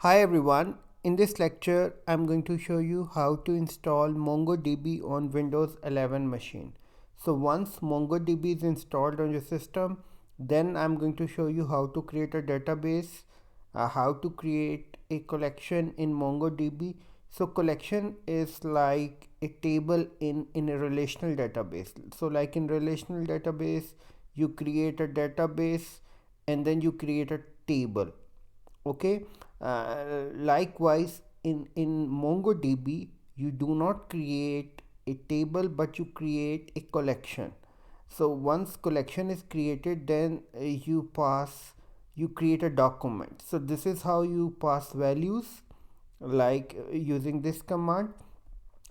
Hi everyone, in this lecture I'm going to show you how to install MongoDB on Windows 11 machine. So once MongoDB is installed on your system, then I'm going to show you how to create a database, how to create a collection in MongoDB. So collection is like a table in a relational database. So like in relational database, you create a database and then you create a table. Okay, likewise in MongoDB you do not create a table but you create a collection. So once collection is created, then you create a document. So this is how you pass values, like using this command.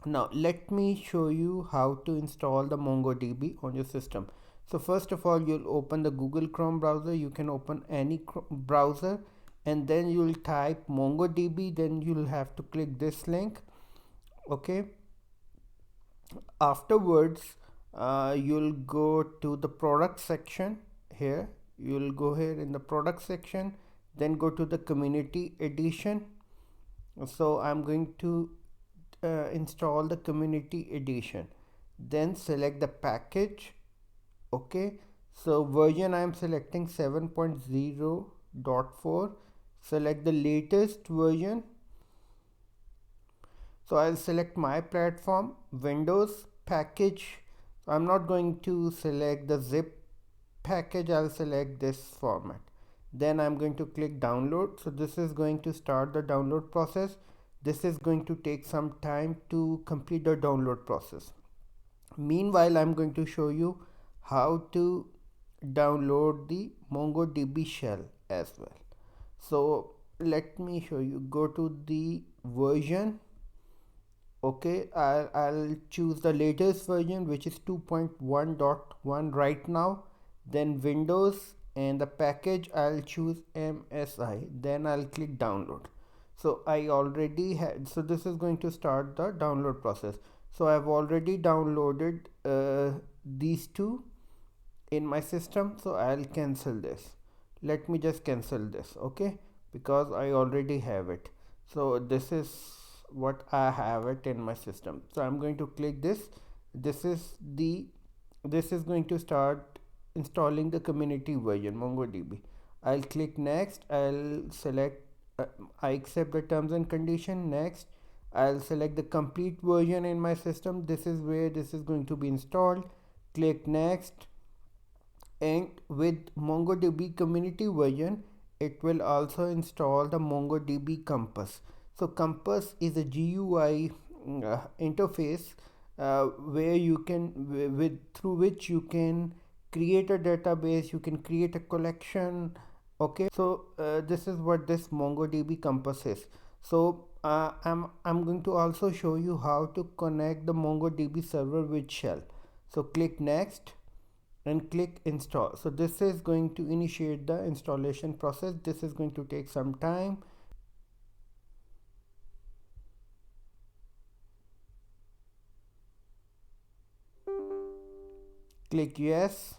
Now let me show you how to install the MongoDB on your system. So first of all, you'll open the Google Chrome browser. You can open any browser, and then you'll type MongoDB. Then you'll have to click this link. Okay, afterwards you'll go to the product section. Here you'll go here in the product section, then go to the community edition. So I'm going to install the community edition, then select the package. Okay, so version I am selecting 7.0.4. select the latest version. So I'll select my platform, Windows package. So I'm not going to select the zip package, I'll select this format. Then I'm going to click download. So this is going to start the download process. This is going to take some time to complete the download process. Meanwhile, I'm going to show you how to download the MongoDB shell as well. So let me show you. Go to the version. Okay, I'll choose the latest version, which is 2.1.1 right now. Then Windows, and the package I'll choose MSI. Then I'll click download. So I already had, so this is going to start the download process. So I've already downloaded these two in my system, so I'll cancel this. Let me just cancel this, okay, because I already have it. So this is what I have it in my system. So I'm going to click this. This is going to start installing the community version MongoDB. I'll click next. I'll select I accept the terms and condition. Next, I'll select the complete version in my system. This is where this is going to be installed. Click next. And with MongoDB community version, it will also install the MongoDB Compass. So Compass is a GUI interface where you can with through which you can create a database, you can create a collection. Okay, so this is what this MongoDB Compass is. So I'm going to also show you how to connect the MongoDB server with shell. So click next and click install. So this is going to initiate the installation process. This is going to take some time. Click yes.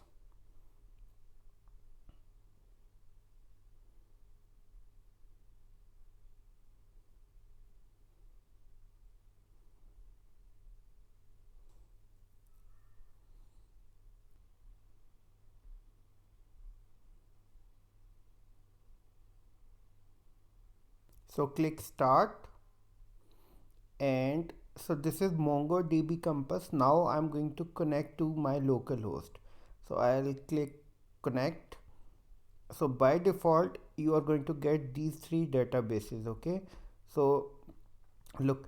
So click start, and so this is MongoDB Compass. Now I'm going to connect to my local host. So I'll click connect. So by default you are going to get these three databases. Okay, so look,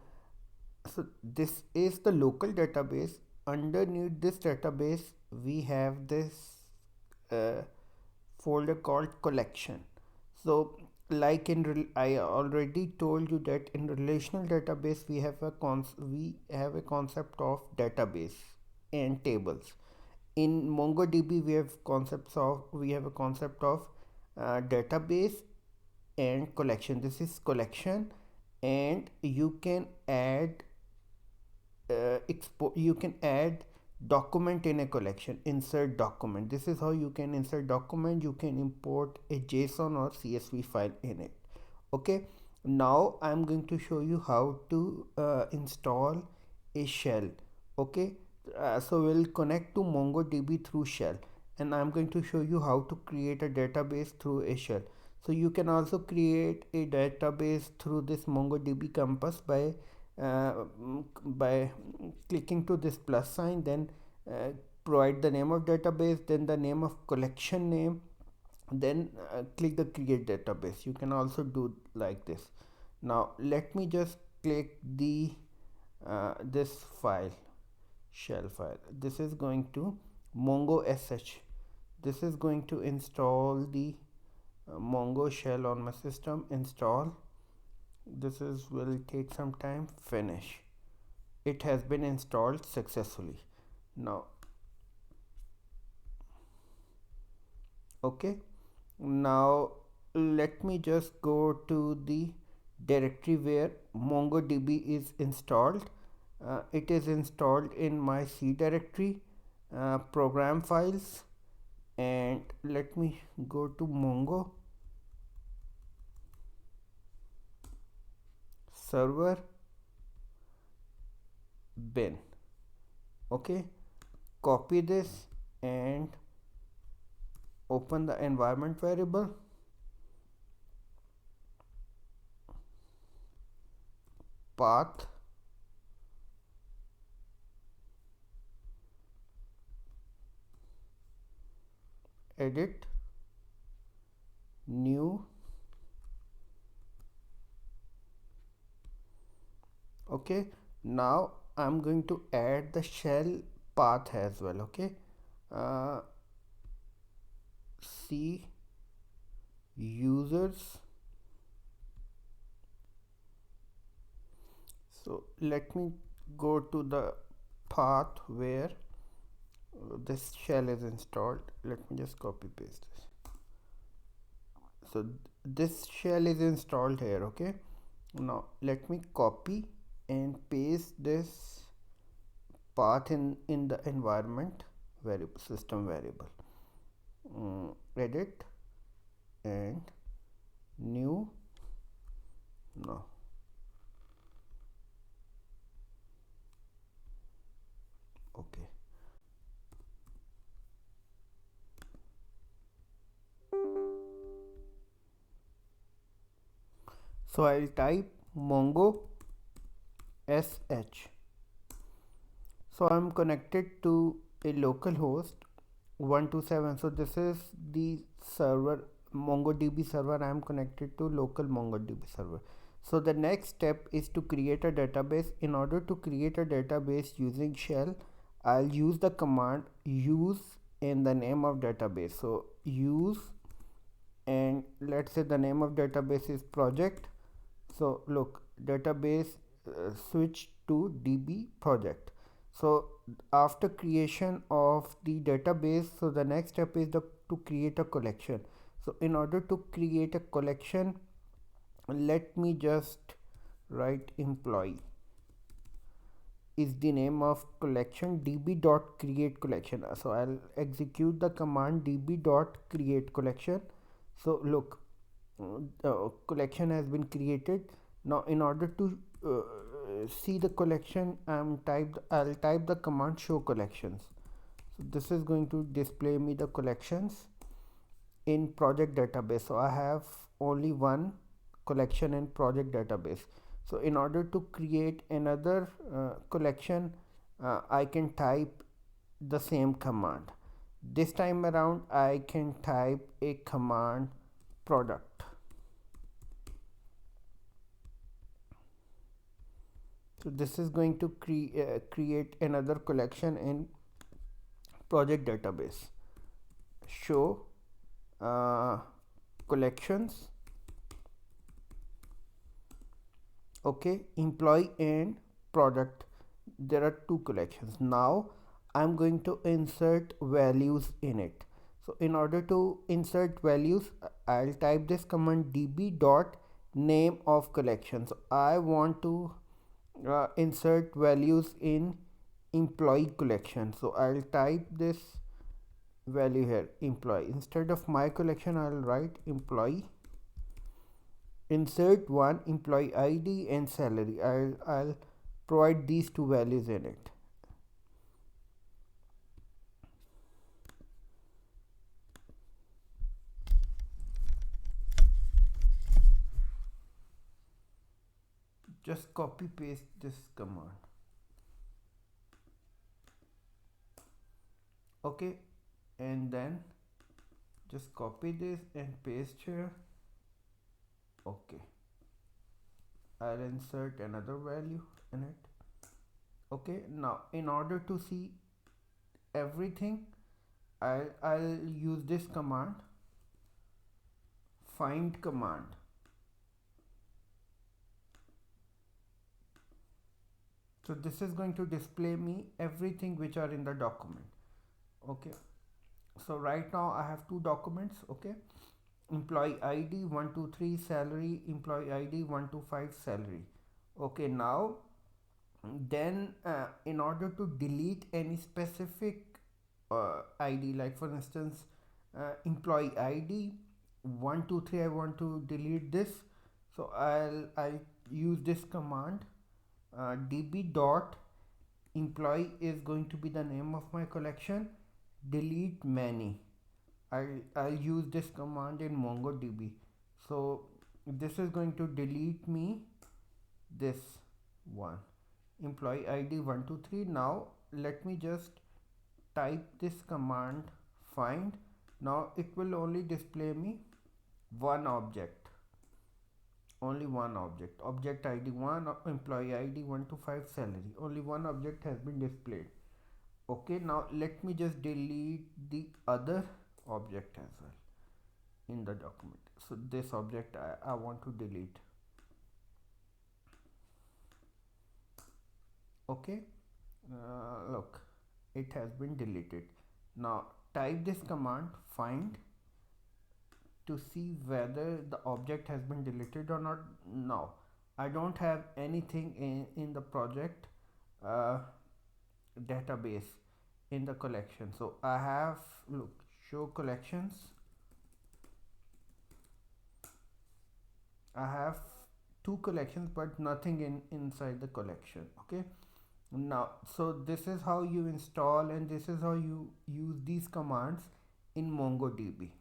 so this is the local database. Underneath this database we have this uh, folder called collection. So like I already told you that in relational database we have a concept of database and tables. In MongoDB we have a concept of database and collection. This is collection, and you can add you can add document in a collection. Insert document. This is how you can insert document. You can import a JSON or CSV file in it. Okay, Now I'm going to show you how to install a shell. Okay, so we'll connect to MongoDB through shell, and I'm going to show you how to create a database through a shell. So you can also create a database through this MongoDB Compass by clicking to this plus sign, then provide the name of database, then the name of collection name, then click the create database. You can also do like this. Now let me just click the this file, shell file. This is going to mongo sh. This is going to install the mongo shell on my system. Install. This is will take some time. Finish. It has been installed successfully. Now okay, now let me just go to the directory where MongoDB is installed. It is installed in my C directory, program files, and let me go to Mongo server bin. Okay, copy this and open the environment variable, path, edit, new. Okay, now I'm going to add the shell path as well. Okay, uh, C users. So let me go to the path where this shell is installed. Let me just copy paste this. So this shell is installed here. Okay, now let me copy and paste this path in the environment variable, system variable. Edit and new. No, okay. So I'll type mongo sh. So I'm connected to a local host 127. So this is the server, MongoDB server. I am connected to local MongoDB server. So the next step is to create a database. In order to create a database using shell, I'll use the command use in the name of database. So use, and let's say the name of database is project. So look, database switch to db project. So after creation of the database, so the next step is to create a collection. So in order to create a collection, let me just write employee is the name of collection, db.createCollection. So I'll execute the command db.createCollection. So look, the collection has been created. Now in order to see the collection, I'll type the command show collections. So this is going to display me the collections in project database. So I have only one collection in project database. So in order to create another collection, I can type the same command. This time around I can type a command product. So this is going to create another collection in project database. Show collections. Okay, employee and product, there are two collections. Now I'm going to insert values in it. So in order to insert values, I'll type this command db dot name of collection. So I want to insert values in employee collection. So I'll type this value here, employee. Instead of my collection, I'll write employee. insert one employee ID and salary. I'll provide these two values in it. Just copy paste this command. Okay, and then just copy this and paste here. Okay, I'll insert another value in it. Okay, now in order to see everything, I'll use this command, find command. So this is going to display me everything which are in the document. Okay, so right now I have two documents. Okay, employee ID 123 salary, employee ID 125 salary. Okay, now then in order to delete any specific ID, like for instance employee ID 123, I want to delete this. So I use this command, db.employee is going to be the name of my collection, deleteMany. I'll use this command in MongoDB. So this is going to delete me this one, employee ID 123. Now let me just type this command, find. Now it will only display me one object, only one object, object ID 1, employee ID 125 salary. Only one object has been displayed. Okay, now let me just delete the other object as well in the document. So this object I want to delete. Okay, look, it has been deleted. Now type this command, find, to see whether the object has been deleted or not. Now I don't have anything in the project database in the collection. So I have, look, show collections. I have two collections but nothing inside the collection. Okay, now so this is how you install and this is how you use these commands in MongoDB.